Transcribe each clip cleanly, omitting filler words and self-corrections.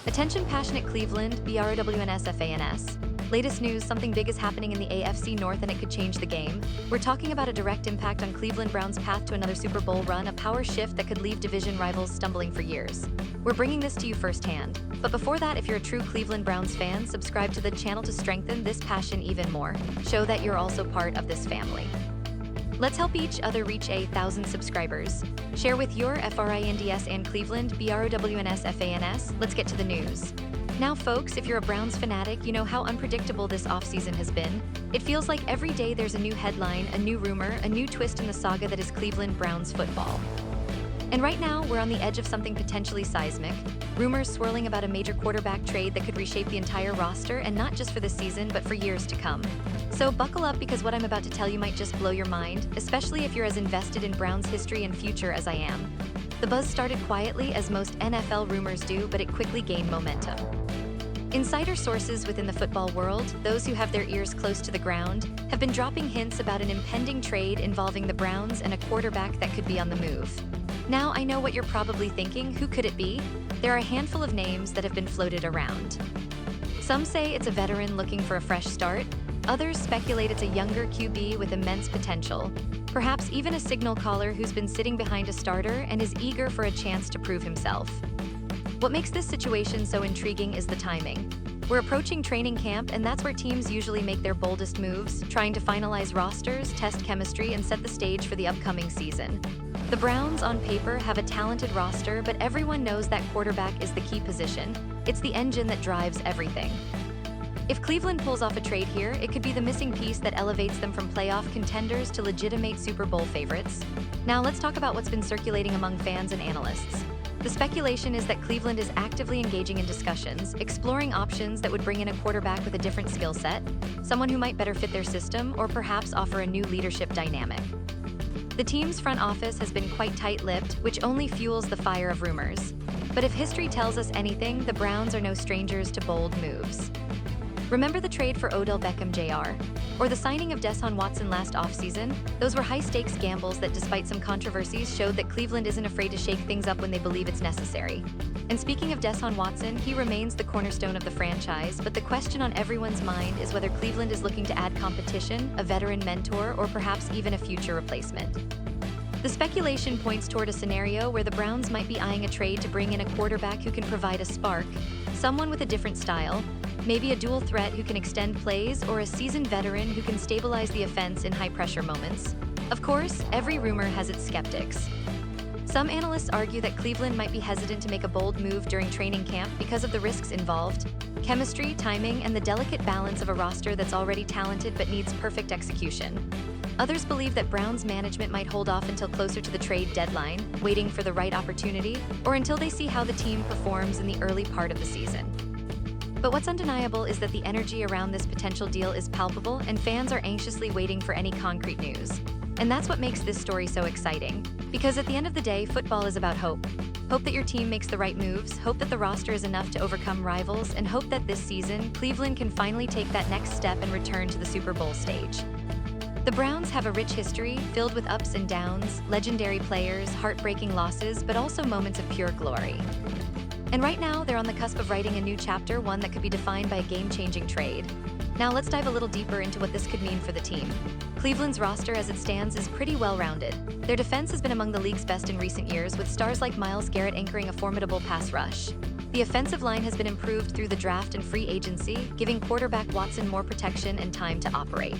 Attention passionate Cleveland, BROWNSFANS. Latest news, something big is happening in the AFC North and it could change the game. We're talking about a direct impact on Cleveland Browns' path to another Super Bowl run, a power shift that could leave division rivals stumbling for years. We're bringing this to you firsthand. But before that, if you're a true Cleveland Browns fan, subscribe to the channel to strengthen this passion even more. Show that you're also part of this family. Let's help each other reach 1,000 subscribers. Share with your FRINDS and Cleveland, BROWNSFANS. Let's get to the news. Now folks, if you're a Browns fanatic, you know how unpredictable this offseason has been. It feels like every day there's a new headline, a new rumor, a new twist in the saga that is Cleveland Browns football. And right now, we're on the edge of something potentially seismic. Rumors swirling about a major quarterback trade that could reshape the entire roster, and not just for this season, but for years to come. So buckle up, because what I'm about to tell you might just blow your mind, especially if you're as invested in Browns history and future as I am. The buzz started quietly, as most NFL rumors do, but it quickly gained momentum. Insider sources within the football world, those who have their ears close to the ground, have been dropping hints about an impending trade involving the Browns and a quarterback that could be on the move. Now, I know what you're probably thinking. Who could it be? There are a handful of names that have been floated around. Some say it's a veteran looking for a fresh start. Others speculate it's a younger QB with immense potential. Perhaps even a signal caller who's been sitting behind a starter and is eager for a chance to prove himself. What makes this situation so intriguing is the timing. We're approaching training camp, and that's where teams usually make their boldest moves, trying to finalize rosters, test chemistry, and set the stage for the upcoming season. The Browns, on paper, have a talented roster, but everyone knows that quarterback is the key position. It's the engine that drives everything. If Cleveland pulls off a trade here, it could be the missing piece that elevates them from playoff contenders to legitimate Super Bowl favorites. Now let's talk about what's been circulating among fans and analysts. The speculation is that Cleveland is actively engaging in discussions, exploring options that would bring in a quarterback with a different skill set, someone who might better fit their system, or perhaps offer a new leadership dynamic. The team's front office has been quite tight-lipped, which only fuels the fire of rumors. But if history tells us anything, the Browns are no strangers to bold moves. Remember the trade for Odell Beckham Jr.? Or the signing of Deshaun Watson last offseason? Those were high-stakes gambles that, despite some controversies, showed that Cleveland isn't afraid to shake things up when they believe it's necessary. And speaking of Deshaun Watson, he remains the cornerstone of the franchise, but the question on everyone's mind is whether Cleveland is looking to add competition, a veteran mentor, or perhaps even a future replacement. The speculation points toward a scenario where the Browns might be eyeing a trade to bring in a quarterback who can provide a spark, someone with a different style, maybe a dual threat who can extend plays, or a seasoned veteran who can stabilize the offense in high-pressure moments. Of course, every rumor has its skeptics. Some analysts argue that Cleveland might be hesitant to make a bold move during training camp because of the risks involved: chemistry, timing, and the delicate balance of a roster that's already talented but needs perfect execution. Others believe that Browns management might hold off until closer to the trade deadline, waiting for the right opportunity, or until they see how the team performs in the early part of the season. But what's undeniable is that the energy around this potential deal is palpable, and fans are anxiously waiting for any concrete news. And that's what makes this story so exciting. Because at the end of the day, football is about hope. Hope that your team makes the right moves, hope that the roster is enough to overcome rivals, and hope that this season, Cleveland can finally take that next step and return to the Super Bowl stage. The Browns have a rich history, filled with ups and downs, legendary players, heartbreaking losses, but also moments of pure glory. And right now, they're on the cusp of writing a new chapter, one that could be defined by a game-changing trade. Now let's dive a little deeper into what this could mean for the team. Cleveland's roster as it stands is pretty well-rounded. Their defense has been among the league's best in recent years, with stars like Myles Garrett anchoring a formidable pass rush. The offensive line has been improved through the draft and free agency, giving quarterback Watson more protection and time to operate.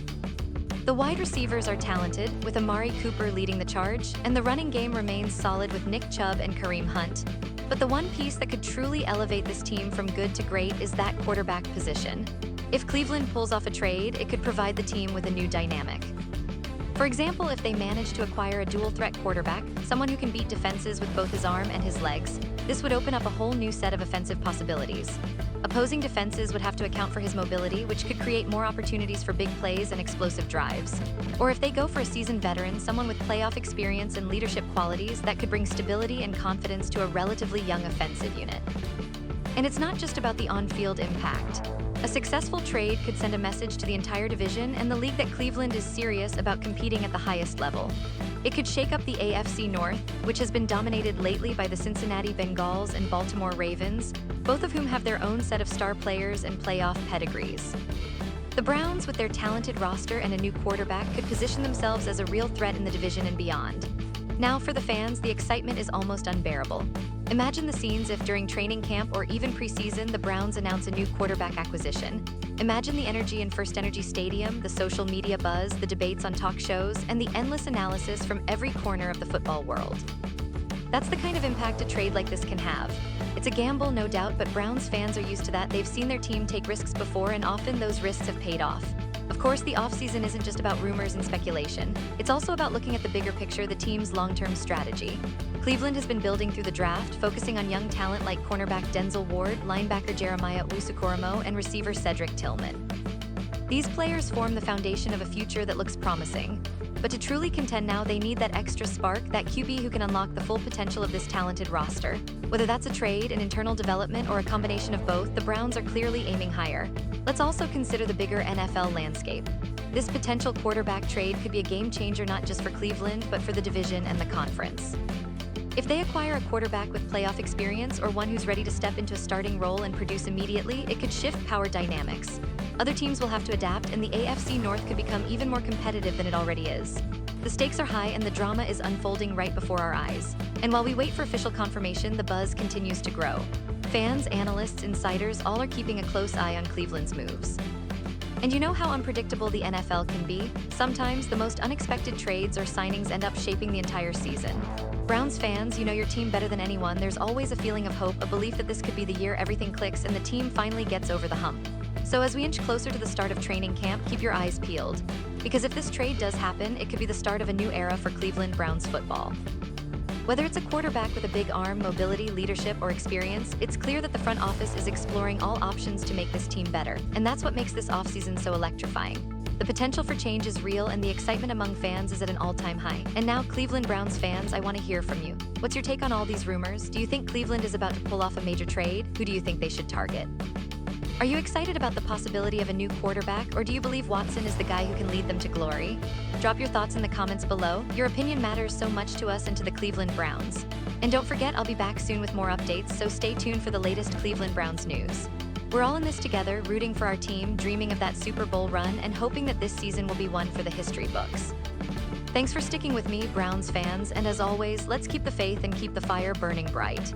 The wide receivers are talented, with Amari Cooper leading the charge, and the running game remains solid with Nick Chubb and Kareem Hunt. But the one piece that could truly elevate this team from good to great is that quarterback position. If Cleveland pulls off a trade, it could provide the team with a new dynamic. For example, if they manage to acquire a dual-threat quarterback, someone who can beat defenses with both his arm and his legs, this would open up a whole new set of offensive possibilities. Opposing defenses would have to account for his mobility, which could create more opportunities for big plays and explosive drives. Or if they go for a seasoned veteran, someone with playoff experience and leadership qualities, that could bring stability and confidence to a relatively young offensive unit. And it's not just about the on-field impact. A successful trade could send a message to the entire division and the league that Cleveland is serious about competing at the highest level. It could shake up the AFC North, which has been dominated lately by the Cincinnati Bengals and Baltimore Ravens, both of whom have their own set of star players and playoff pedigrees. The Browns, with their talented roster and a new quarterback, could position themselves as a real threat in the division and beyond. Now, for the fans, the excitement is almost unbearable. Imagine the scenes if, during training camp or even preseason, the Browns announce a new quarterback acquisition. Imagine the energy in FirstEnergy Stadium, the social media buzz, the debates on talk shows, and the endless analysis from every corner of the football world. That's the kind of impact a trade like this can have. It's a gamble, no doubt, but Browns fans are used to that. They've seen their team take risks before, and often those risks have paid off. Of course, the offseason isn't just about rumors and speculation. It's also about looking at the bigger picture, the team's long-term strategy. Cleveland has been building through the draft, focusing on young talent like cornerback Denzel Ward, linebacker Jeremiah Owusu-Koramoah, and receiver Cedric Tillman. These players form the foundation of a future that looks promising. But to truly contend now, they need that extra spark, that QB who can unlock the full potential of this talented roster. Whether that's a trade, an internal development, or a combination of both, the Browns are clearly aiming higher. Let's also consider the bigger NFL landscape. This potential quarterback trade could be a game changer not just for Cleveland, but for the division and the conference. If they acquire a quarterback with playoff experience or one who's ready to step into a starting role and produce immediately, it could shift power dynamics. Other teams will have to adapt, and the AFC North could become even more competitive than it already is. The stakes are high, and the drama is unfolding right before our eyes. And while we wait for official confirmation, the buzz continues to grow. Fans, analysts, insiders, all are keeping a close eye on Cleveland's moves. And you know how unpredictable the NFL can be? Sometimes the most unexpected trades or signings end up shaping the entire season. Browns fans, you know your team better than anyone. There's always a feeling of hope, a belief that this could be the year everything clicks and the team finally gets over the hump. So as we inch closer to the start of training camp, keep your eyes peeled. Because if this trade does happen, it could be the start of a new era for Cleveland Browns football. Whether it's a quarterback with a big arm, mobility, leadership, or experience, it's clear that the front office is exploring all options to make this team better. And that's what makes this offseason so electrifying. The potential for change is real, and the excitement among fans is at an all-time high. And now, Cleveland Browns fans, I want to hear from you. What's your take on all these rumors? Do you think Cleveland is about to pull off a major trade? Who do you think they should target? Are you excited about the possibility of a new quarterback, or do you believe Watson is the guy who can lead them to glory? Drop your thoughts in the comments below. Your opinion matters so much to us and to the Cleveland Browns. And don't forget, I'll be back soon with more updates, so stay tuned for the latest Cleveland Browns news. We're all in this together, rooting for our team, dreaming of that Super Bowl run, and hoping that this season will be one for the history books. Thanks for sticking with me, Browns fans, and as always, let's keep the faith and keep the fire burning bright.